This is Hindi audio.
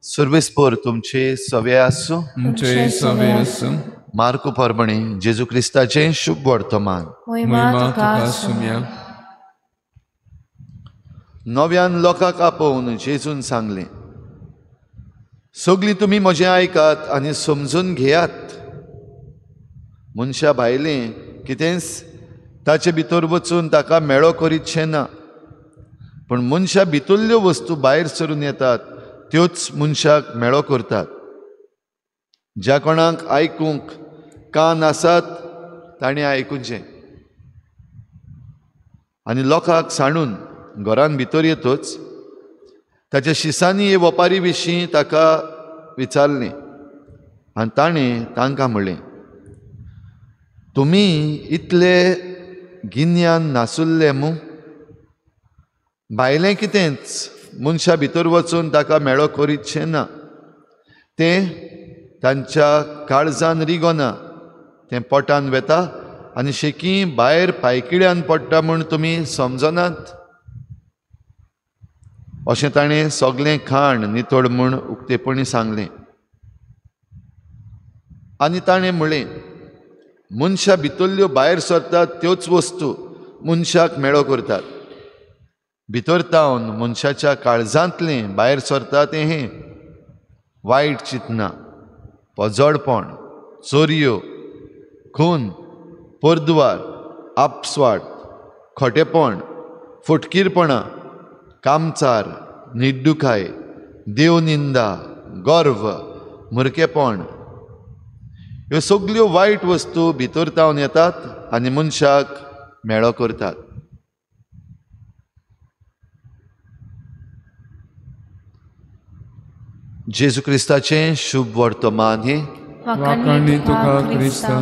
सर्वेस्पोर तुमचे सवे आसूं. तुमचे सवे आसूं. मार्को परभणी जेजू क्रिस्ताचे शुभ वर्तमान. महिमा तुका सुम्या. नव्यान लोकांक आपोवन जेजून सांगलें, सगळीं तुमी म्हजें आयकात आनी समजून घेयात. मनशा भायलें कितेंच ताचे भितर वचून ताका मेळो करीतशें ना, पण मनशा भितरल्यो वस्तू भायर सरून येतात त्योच मनशाक मेळो करतात. ज्या कोणाक आयकूंक कान आसात ताणें आयकुचें. आनी लोकांक सांडून घरान भितर येतच ताच्या शिसांनी हे वेपारी विशीं ताका विचारलें आनी ताणें तांकां म्हणलें, तुमी इतले गिन्यान नासुल्ले मू? भायलें कितेंच मनशा भितर वचून ताका मेळो करीतशें ना, तें तांच्या काळजान रिगोना, तें पोटान वेता आनी शेकी भायर पायकिड्यान पडटा म्हूण तुमी समजनात. अशें ताणें सगळें खाण नितळ म्हूण उक्तेपणी सांगलें. आनी ताणें म्हणलें, मनशा भितरल्यो भायर सरतात त्योच वस्तू मनशाक मेळो करतात. भितर तावन मनशाच्या काळजांतलें भायर सरता तें हें: वायट चिंतना, पोजोडपण, चोरयो, खून, पर्दुवार, आपस्वाट, खोटेपण, फुटकीरपणां, कामचार, निड्डुकाय, देवनिंदा, गर्व, मुर्खेपण. ह्यो सगळ्यो वायट वस्तू भितर तावन येतात आनी मनशाक मेळो करतात. जेजू क्रिस्ताचें शुभ वर्तमान हे. वाखाणणी तुका क्रिस्ता.